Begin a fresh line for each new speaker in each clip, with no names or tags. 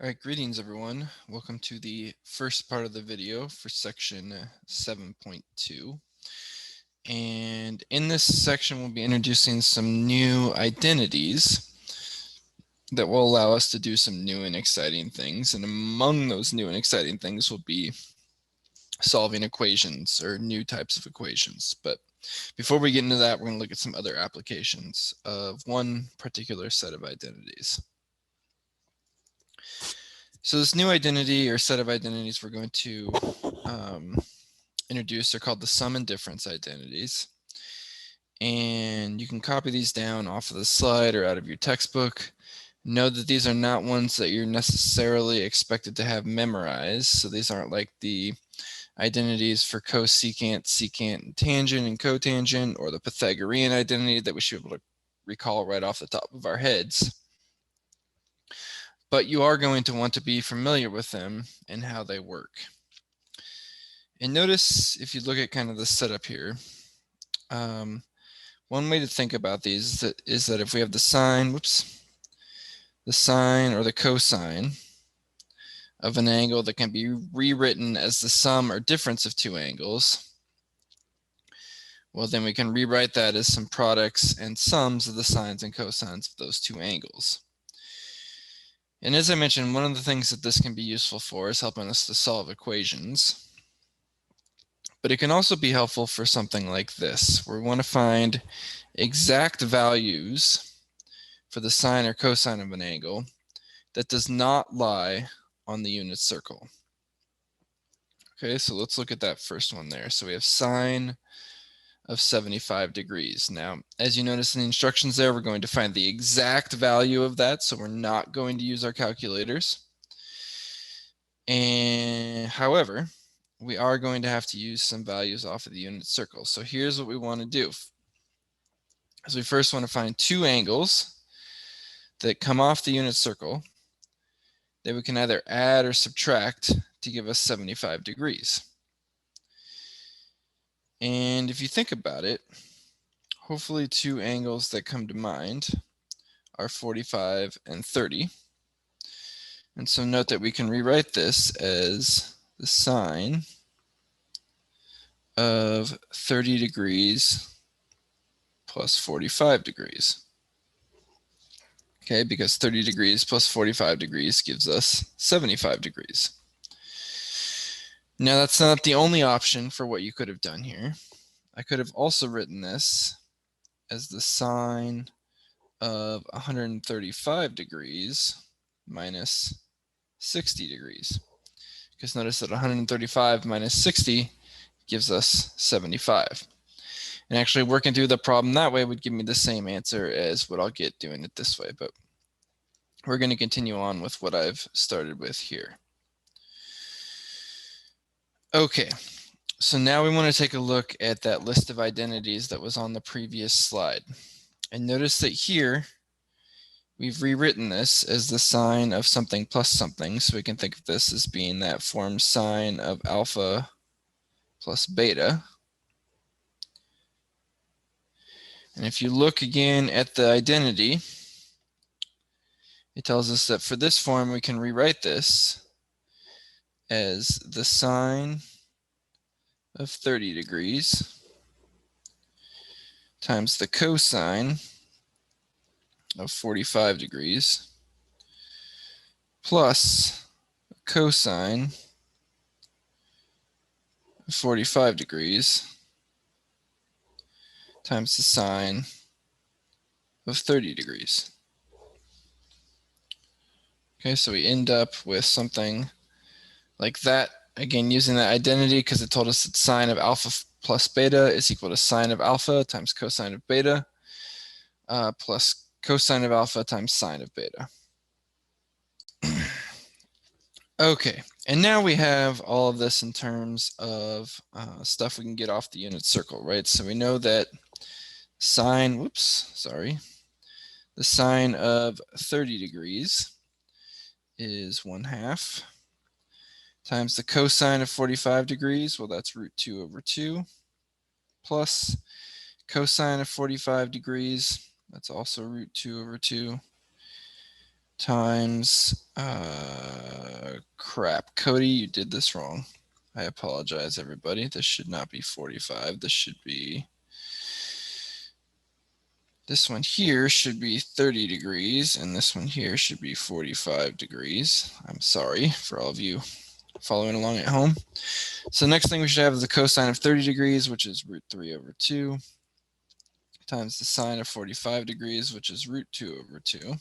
All right, greetings everyone. Welcome to the first part of the video for section 7.2. And in this section, we'll be introducing some new identities that will allow us to do some new and exciting things. And among those new and exciting things will be solving equations or new types of equations. But before we get into that, we're going to look at some other applications of one particular set of identities. So this new identity or set of identities we're going to introduce are called the sum and difference identities. And you can copy these down off of the slide or out of your textbook. Note that these are not ones that you're necessarily expected to have memorized. So these aren't like the identities for cosecant, secant, and tangent and cotangent, or the Pythagorean identity that we should be able to recall right off the top of our heads. But you are going to want to be familiar with them and how they work. And notice if you look at kind of the setup here, one way to think about these is that if we have the sine, the sine or the cosine of an angle that can be rewritten as the sum or difference of two angles, well, then we can rewrite that as some products and sums of the sines and cosines of those two angles. And as I mentioned, one of the things that this can be useful for is helping us to solve equations. But it can also be helpful for something like this, where we want to find exact values for the sine or cosine of an angle that does not lie on the unit circle. Okay, so let's look at that first one there. So we have sine of 75 degrees. Now, as you notice in the instructions there, we're going to find the exact value of that, so we're not going to use our calculators. And however, we are going to have to use some values off of the unit circle. So here's what we want to do. So we first want to find two angles that come off the unit circle that we can either add or subtract to give us 75 degrees. And if you think about it, hopefully two angles that come to mind are 45 and 30. And so note that we can rewrite this as the sine of 30 degrees plus 45 degrees. Okay, because 30 degrees plus 45 degrees gives us 75 degrees. Now, that's not the only option for what you could have done here. I could have also written this as the sine of 135 degrees minus 60 degrees. Because notice that 135 minus 60 gives us 75. And actually working through the problem that way would give me the same answer as what I'll get doing it this way. But we're going to continue on with what I've started with here. Okay, so now we want to take a look at that list of identities that was on the previous slide. And notice that here, we've rewritten this as the sine of something plus something. So we can think of this as being that form sine of alpha plus beta. And if you look again at the identity, it tells us that for this form, we can rewrite this as the sine of 30 degrees times the cosine of 45 degrees plus cosine of 45 degrees times the sine of 30 degrees. Okay, so we end up with something like that. Again, using that identity because it told us that sine of alpha plus beta is equal to sine of alpha times cosine of beta plus cosine of alpha times sine of beta. Okay, and now we have all of this in terms of stuff we can get off the unit circle, right? So we know that the sine of 30 degrees is 1/2 times the cosine of 45 degrees, well, that's root 2 over 2, plus cosine of 45 degrees, that's also root 2 over 2, times, crap, Cody, you did this wrong. I apologize, everybody. This should not be 45. This should be, this one here should be 30 degrees, and this one here should be 45 degrees. I'm sorry for all of you following along at home. So the next thing we should have is the cosine of 30 degrees, which is root 3 over 2, times the sine of 45 degrees, which is root 2 over 2.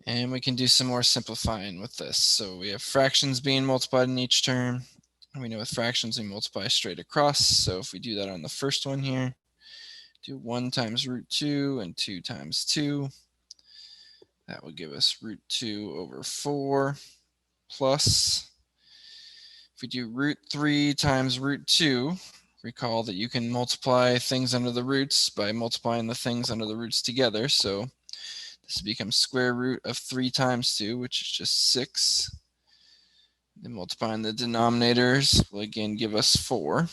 And we can do some more simplifying with this. So we have fractions being multiplied in each term. And we know with fractions we multiply straight across. So if we do that on the first one here, do 1 times root 2 and 2 times 2. That would give us root 2 over 4 plus, if we do root 3 times root 2, recall that you can multiply things under the roots by multiplying the things under the roots together. So this becomes square root of 3 times 2, which is just 6. Then multiplying the denominators will again give us 4.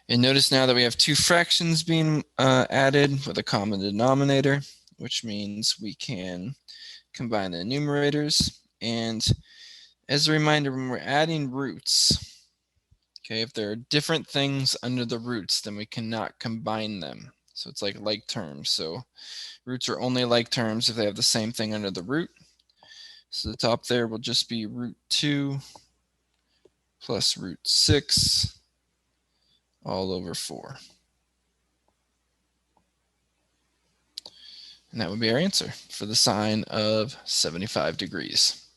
And notice now that we have two fractions being added with a common denominator, which means we can combine the numerators. And as a reminder, when we're adding roots, okay, if there are different things under the roots, then we cannot combine them. So it's like terms. So roots are only like terms if they have the same thing under the root. So the top there will just be root 2 plus root 6 all over 4. And that would be our answer for the sine of 75 degrees.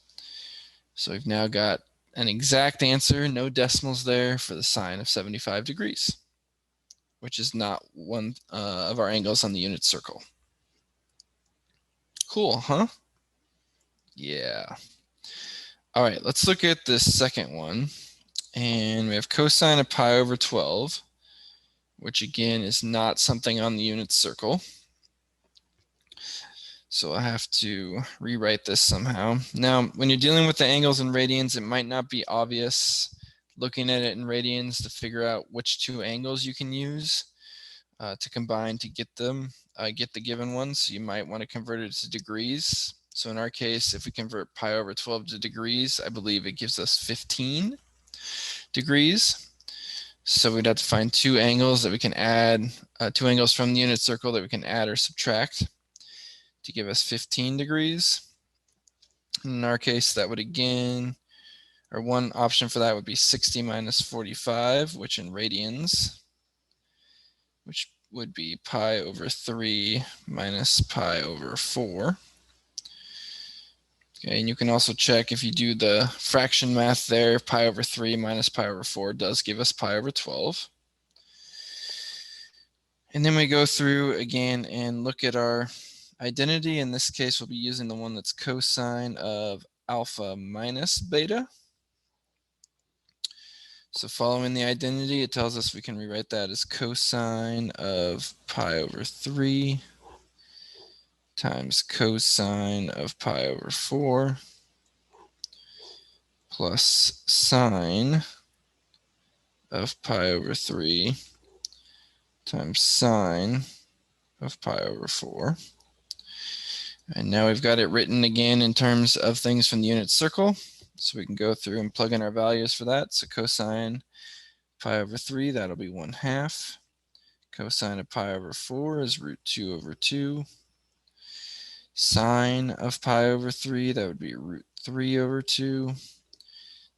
So we've now got an exact answer, no decimals there, for the sine of 75 degrees, which is not one of our angles on the unit circle. Cool, huh? Yeah. All right, let's look at this second one. And we have cosine of pi over 12, which again is not something on the unit circle. So I have to rewrite this somehow. Now, when you're dealing with the angles in radians, it might not be obvious looking at it in radians to figure out which two angles you can use to combine to get them, get the given ones. So you might want to convert it to degrees. So in our case, if we convert pi over 12 to degrees, I believe it gives us 15 degrees. So we'd have to find two angles that we can add, two angles from the unit circle that we can add or subtract to give us 15 degrees. In our case, that would again, or one option for that would be 60 minus 45, which in radians, which would be pi over 3 minus pi over 4. Okay, and you can also check if you do the fraction math there, pi over 3 minus pi over 4 does give us pi over 12. And then we go through again and look at our identity. In this case, we'll be using the one that's cosine of alpha minus beta. So following the identity, it tells us we can rewrite that as cosine of pi over 3 times cosine of pi over 4 plus sine of pi over 3 times sine of pi over 4. And now we've got it written again in terms of things from the unit circle. So we can go through and plug in our values for that. So cosine pi over 3, that'll be 1/2. Cosine of pi over 4 is root 2 over 2. Sine of pi over 3, that would be root 3 over 2.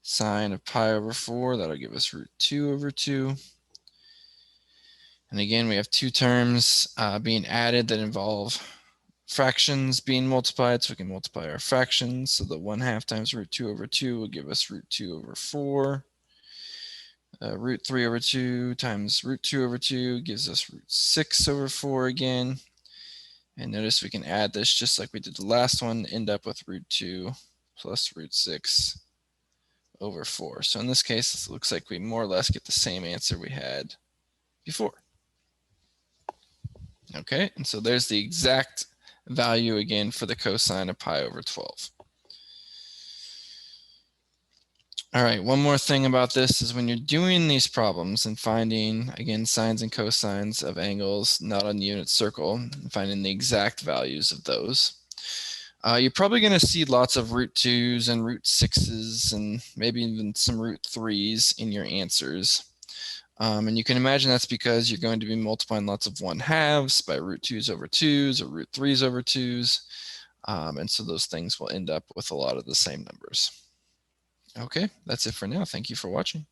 Sine of pi over 4, that'll give us root 2 over 2. And again, we have two terms being added that involve fractions being multiplied, so we can multiply our fractions. So the 1/2 times root 2 over 2 will give us root 2 over 4. Root 3 over 2 times root 2 over 2 gives us root 6 over 4 again. And notice we can add this just like we did the last one, end up with root 2 plus root 6 over 4. So in this case, it looks like we more or less get the same answer we had before. Okay, and so there's the exact value again for the cosine of pi over 12. All right, one more thing about this is when you're doing these problems and finding, again, sines and cosines of angles not on the unit circle, and finding the exact values of those, you're probably going to see lots of root 2s and root 6s and maybe even some root 3s in your answers. And you can imagine that's because you're going to be multiplying lots of 1/2 by root 2s over 2s or root 3s over 2s. And so those things will end up with a lot of the same numbers. Okay, that's it for now. Thank you for watching.